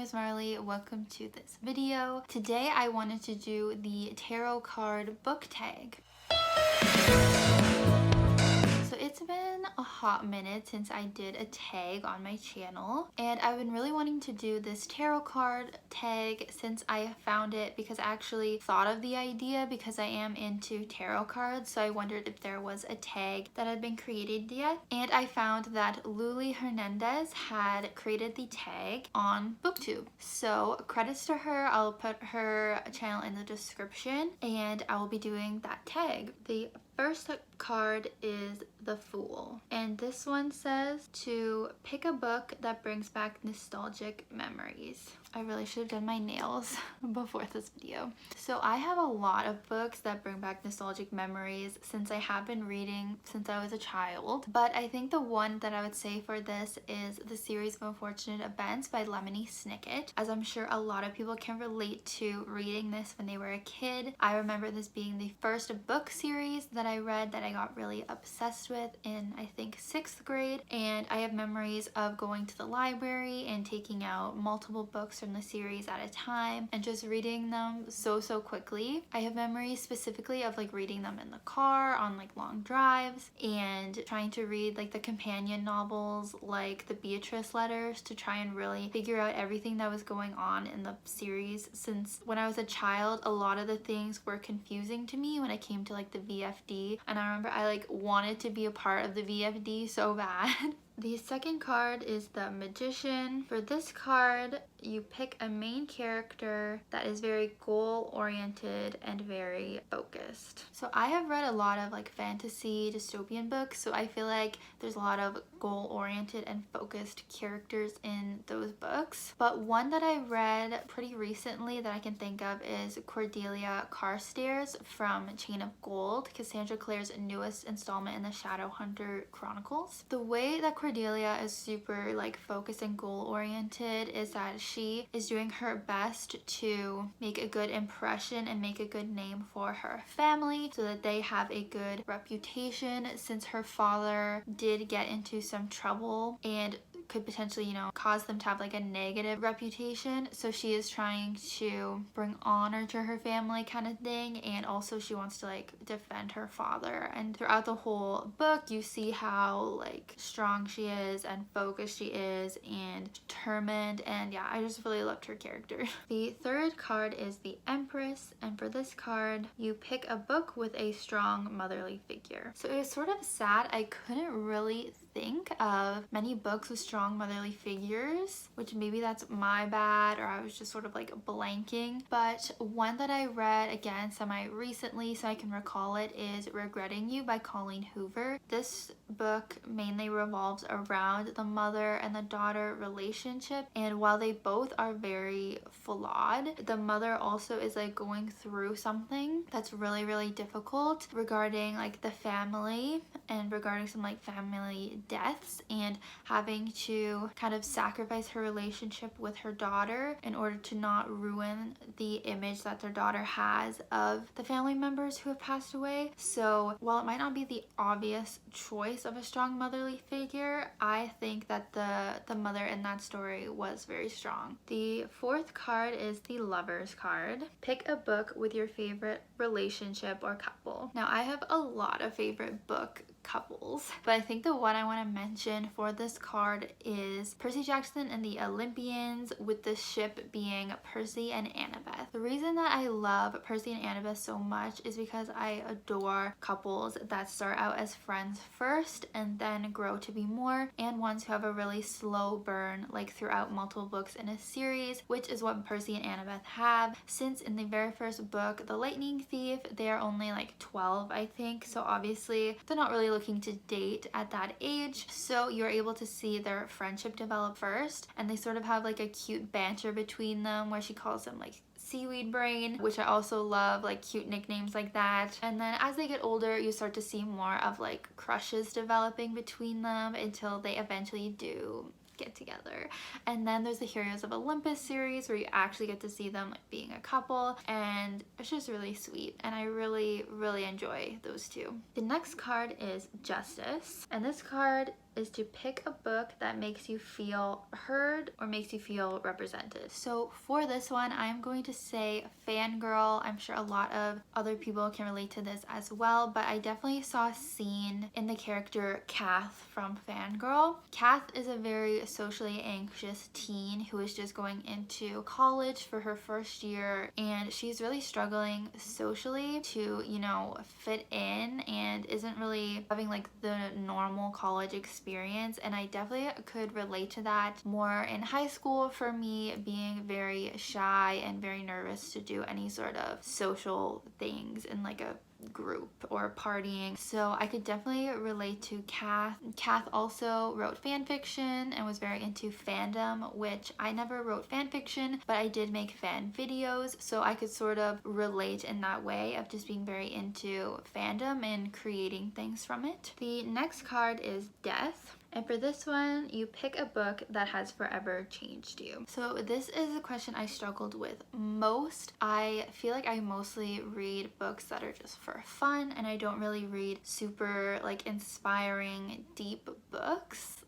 is Marley. Welcome to this video. Today I wanted to do the tarot card book tag. So it's been a hot minute since I did a tag on my channel, and I've been really wanting to do this tarot card tag since I found it, because I actually thought of the idea because I am into tarot cards, so I wondered if there was a tag that had been created yet, and I found that Luli Hernandez had created the tag on BookTube. So credits to her. I'll put her channel in the description and I will be doing that tag. The first card is the Fool, and this one says to pick a book that brings back nostalgic memories. I really should have done my nails before this video. So I have a lot of books that bring back nostalgic memories since I have been reading since I was a child, but I think the one that I would say for this is the series of Unfortunate Events by Lemony Snicket, as I'm sure a lot of people can relate to reading this when they were a kid. I remember this being the first book series that I read that I got really obsessed with in, I think, 6th grade, and I have memories of going to the library and taking out multiple books from the series at a time and just reading them so quickly. I have memories specifically of like reading them in the car on like long drives and trying to read like the companion novels like the Beatrice letters to try and really figure out everything that was going on in the series, since when I was a child a lot of the things were confusing to me when it came to like the VFD, and I remember I like wanted to be a part of the VFD so bad. The second card is the Magician. For this card, you pick a main character that is very goal-oriented and very focused. So I have read a lot of like fantasy dystopian books, so I feel like there's a lot of goal-oriented and focused characters in those books. But one that I read pretty recently that I can think of is Cordelia Carstairs from Chain of Gold, Cassandra Clare's newest installment in the Shadowhunter Chronicles. The way that Cordelia is super like focused and goal-oriented is that she is doing her best to make a good impression and make a good name for her family so that they have a good reputation, since her father did get into some trouble and could potentially, you know, cause them to have like a negative reputation. So she is trying to bring honor to her family kind of thing, and also she wants to like defend her father. And throughout the whole book you see how like strong she is and focused she is and determined, and yeah, I just really loved her character. The third card is the Empress, and for this card you pick a book with a strong motherly figure. So it was sort of sad, I couldn't really think of many books with strong motherly figures, which maybe that's my bad or I was just sort of like blanking, but one that I read again semi recently so I can recall it is Regretting You by Colleen Hoover. This book mainly revolves around the mother and the daughter relationship, and while they both are very flawed, the mother also is like going through something that's really difficult regarding like the family and regarding some like family deaths, and having to kind of sacrifice her relationship with her daughter in order to not ruin the image that their daughter has of the family members who have passed away. So while it might not be the obvious choice of a strong motherly figure, I think that the mother in that story was very strong. The fourth card is the Lovers card. Pick a book with your favorite relationship or couple. Now I have a lot of favorite book couples, but I think the one I want to mention for this card is Percy Jackson and the Olympians, with the ship being Percy and Annabeth. The reason that I love Percy and Annabeth so much is because I adore couples that start out as friends first and then grow to be more, and ones who have a really slow burn like throughout multiple books in a series, which is what Percy and Annabeth have, since in the very first book, The Lightning Thief, they are only like 12 I think, so obviously they're not really looking to date at that age, so you're able to see their friendship develop first, and they sort of have like a cute banter between them where she calls him like Seaweed Brain, which I also love, like cute nicknames like that. And then as they get older you start to see more of like crushes developing between them until they eventually do get together. And then there's the Heroes of Olympus series where you actually get to see them like being a couple, and it's just really sweet, and I really enjoy those two. The next card is Justice, and this card is to pick a book that makes you feel heard or makes you feel represented. So for this one, I'm going to say fangirl. I'm sure a lot of other people can relate to this as well, but I definitely saw a scene in the character Kath from Fangirl. Kath is a very socially anxious teen who is just going into college for her first year, and she's really struggling socially to, you know, fit in and isn't really having like the normal college experience. And I definitely could relate to that more in high school for me, being very shy and very nervous to do any sort of social things in like a group or partying. So I could definitely relate to Kath. Kath also wrote fan fiction and was very into fandom, which I never wrote fan fiction, but I did make fan videos, so I could sort of relate in that way of just being very into fandom and creating things from it. The next card is Death. And for this one, you pick a book that has forever changed you. So this is a question I struggled with most. I feel like I mostly read books that are just for fun, and I don't really read super like inspiring, deep books.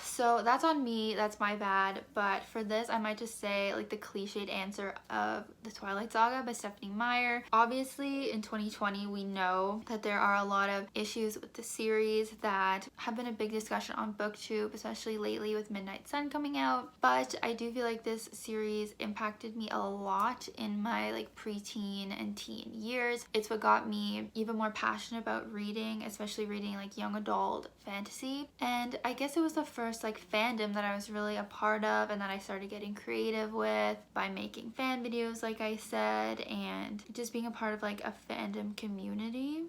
So that's on me, that's my bad. But for this, I might just say like the cliched answer of The Twilight Saga by Stephenie Meyer. Obviously in 2020 we know that there are a lot of issues with the series that have been a big discussion on BookTube, especially lately with Midnight Sun coming out. But I do feel like this series impacted me a lot in my like preteen and teen years. It's what got me even more passionate about reading, especially reading like young adult fantasy. And I guess it was the first like fandom that I was really a part of and that I started getting creative with by making fan videos, like I said, and just being a part of like a fandom community.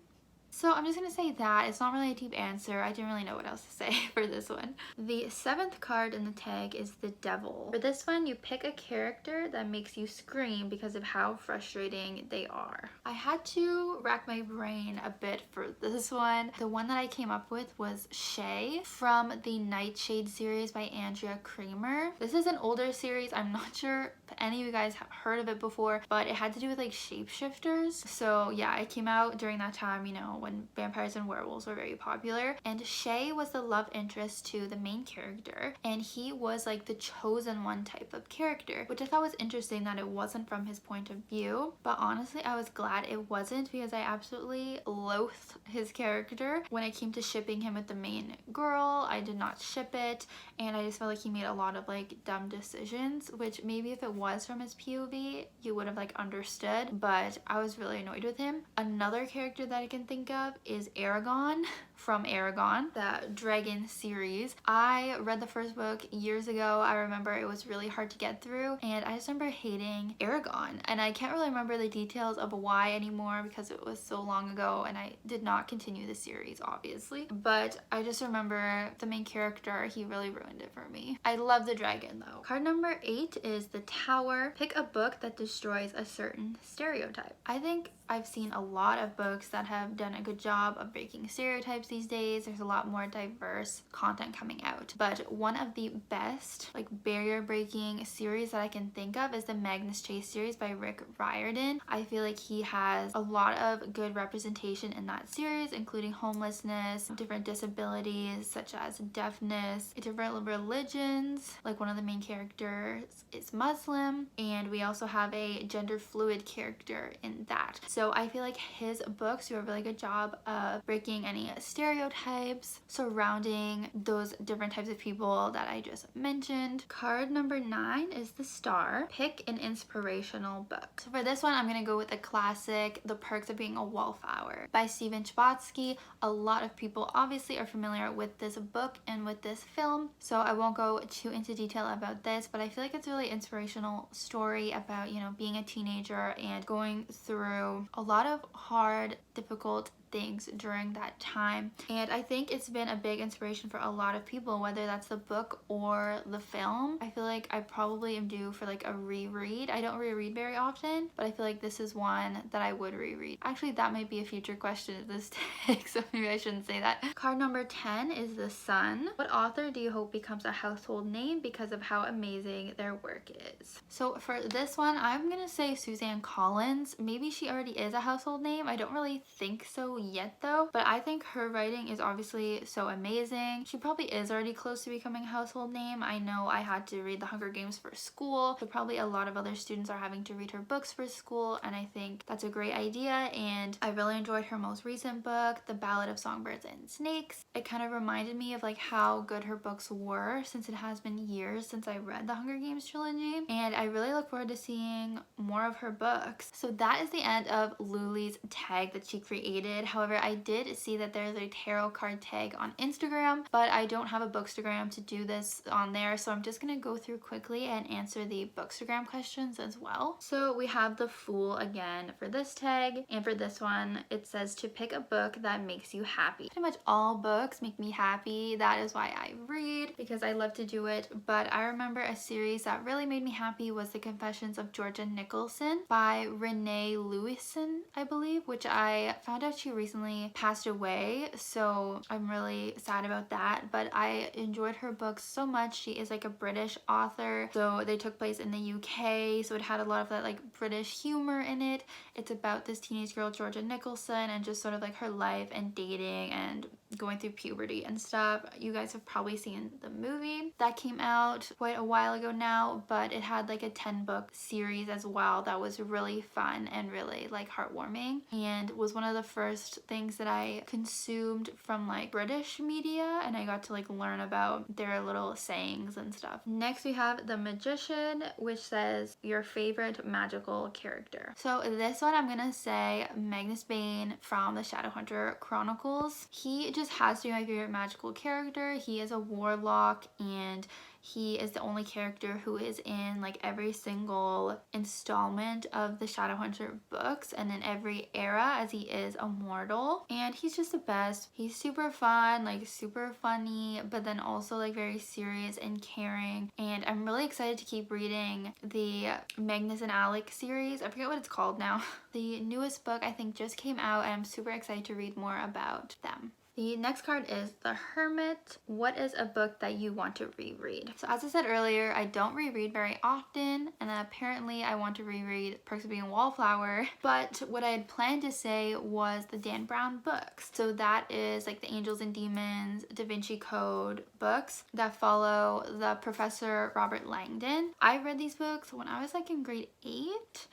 So I'm just gonna say that. It's not really a deep answer. I didn't really know what else to say for this one. The seventh card in the tag is the Devil. For this one, you pick a character that makes you scream because of how frustrating they are. I had to rack my brain a bit for this one. The one that I came up with was Shay from the Nightshade series by Andrea Creamer. This is an older series. I'm not sure if any of you guys have heard of it before, but it had to do with like shapeshifters. So yeah, it came out during that time, you know, when vampires and werewolves were very popular, and Shay was the love interest to the main character, and he was like the chosen one type of character, which I thought was interesting that it wasn't from his point of view. But honestly, I was glad it wasn't, because I absolutely loathed his character. When it came to shipping him with the main girl, I did not ship it, and I just felt like he made a lot of like dumb decisions, which maybe if it was from his POV you would have like understood, but I was really annoyed with him. Another character that I can think of is Aragon from Aragon, the Dragon series. I read the first book years ago. I remember it was really hard to get through, and I just remember hating Aragon, and I can't really remember the details of why anymore because it was so long ago and I did not continue the series, obviously, but I just remember the main character, he really ruined it for me. I love the dragon though. Card number 8 is the Tower. Pick a book that destroys a certain stereotype. I think I've seen a lot of books that have done a good job of breaking stereotypes these days. There's a lot more diverse content coming out, but one of the best like barrier breaking series that I can think of is the Magnus Chase series by Rick Riordan. I feel like he has a lot of good representation in that series, including homelessness, different disabilities such as deafness, different religions, like one of the main characters is Muslim, and we also have a gender fluid character in that. So I feel like his books do a really good job of breaking any stereotypes surrounding those different types of people that I just mentioned. Card number 9 is the Star. Pick an inspirational book. So for this one, I'm gonna go with a classic, The Perks of Being a Wallflower by Stephen Chbosky. A lot of people obviously are familiar with this book and with this film, so I won't go too into detail about this, but I feel like it's a really inspirational story about, you know, being a teenager and going through a lot of hard, difficult things during that time. And I think it's been a big inspiration for a lot of people, whether that's the book or the film. I feel like I probably am due for like a reread. I don't reread very often, but I feel like this is one that I would reread. Actually, that might be a future question of this tag, so maybe I shouldn't say that. Card number 10 is The Sun. What author do you hope becomes a household name because of how amazing their work is? So for this one, I'm gonna say Suzanne Collins. Maybe she already is a household name. I don't really think so yet though, but I think her writing is obviously so amazing. She probably is already close to becoming a household name. I know I had to read The Hunger Games for school, so probably a lot of other students are having to read her books for school, and I think that's a great idea. And I really enjoyed her most recent book, The Ballad of Songbirds and Snakes. It kind of reminded me of like how good her books were, since it has been years since I read the Hunger Games trilogy, and I really look forward to seeing more of her books. So that is the end of Luli's tag that she created. However, I did see that there's a tarot card tag on Instagram, but I don't have a bookstagram to do this on there, so I'm just gonna go through quickly and answer the bookstagram questions as well. So we have the Fool again for this tag, and for this one it says to pick a book that makes you happy. Pretty much all books make me happy. That is why I read, because I love to do it. But I remember a series that really made me happy was The Confessions of Georgia Nicholson by Renee Lewison, I believe, which I found out she recently passed away, so I'm really sad about that. But I enjoyed her books so much. She is like a British author, so they took place in the UK, so it had a lot of that like British humor in it. It's about this teenage girl, Georgia Nicholson, and just sort of like her life and dating and going through puberty and stuff. You guys have probably seen the movie that came out quite a while ago now, but it had like a 10-book series as well that was really fun and really like heartwarming, and was one of the first things that I consumed from like British media, and I got to like learn about their little sayings and stuff. Next we have The Magician, which says your favorite magical character. So this one I'm gonna say Magnus Bane from the Shadowhunter Chronicles. He just has to be my favorite magical character. He is a warlock, and he is the only character who is in like every single installment of the Shadowhunter books and in every era, as he is immortal, and he's just the best. He's super fun, like super funny, but then also like very serious and caring, and I'm really excited to keep reading the Magnus and Alec series. I forget what it's called now. The newest book I think just came out, and I'm super excited to read more about them. The next card is The Hermit. What is a book that you want to reread? So as I said earlier, I don't reread very often, and apparently I want to reread Perks of Being a Wallflower, but what I had planned to say was the Dan Brown books. So that is like the Angels and Demons, Da Vinci Code books that follow the Professor Robert Langdon. I read these books when I was like in grade 8,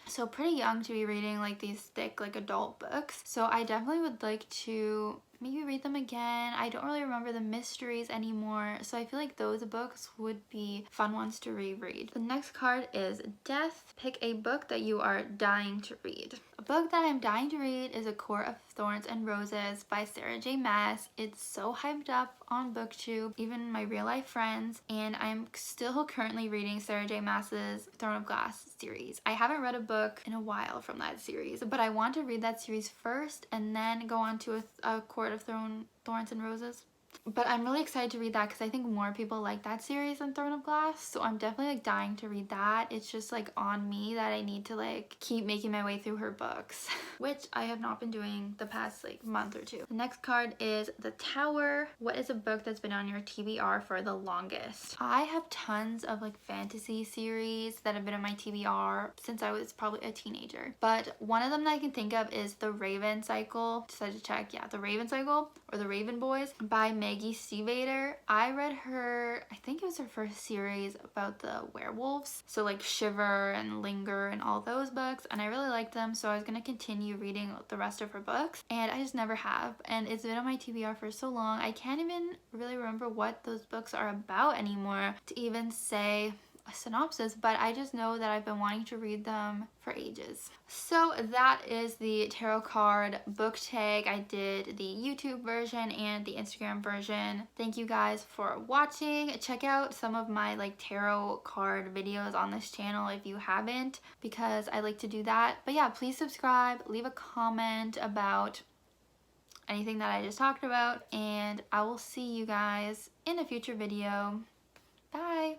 so pretty young to be reading like these thick like adult books. So I definitely would like to maybe read them again. I don't really remember the mysteries anymore, so I feel like those books would be fun ones to reread. The next card is Death. Pick a book that you are dying to read. A book that I'm dying to read is A Court of Thorns and Roses by Sarah J Maas. It's so hyped up on BookTube, even my real life friends, and I'm still currently reading Sarah J Maas's Throne of Glass series. I haven't read a book in a while from that series, but I want to read that series first and then go on to a Court of Thorns and Roses. But I'm really excited to read that because I think more people like that series than Throne of Glass, so I'm definitely like dying to read that. It's just like on me that I need to like keep making my way through her books, which I have not been doing the past like month or two. The next card is The Tower. What is a book that's been on your TBR for the longest? I have tons of like fantasy series that have been on my TBR since I was probably a teenager, but one of them that I can think of is The Raven Cycle. Just had to check, yeah, The Raven Cycle or The Raven Boys by Maggie Stiefvater. I read her, I think it was her first series about the werewolves, so like Shiver and Linger and all those books, and I really liked them, so I was gonna continue reading the rest of her books, and I just never have, and it's been on my TBR for so long I can't even really remember what those books are about anymore to even say a synopsis, but I just know that I've been wanting to read them for ages. So that is the tarot card book tag. I did the YouTube version and the Instagram version. Thank you guys for watching. Check out some of my like tarot card videos on this channel if you haven't, because I like to do that. But yeah, please subscribe, leave a comment about anything that I just talked about, and I will see you guys in a future video. Bye!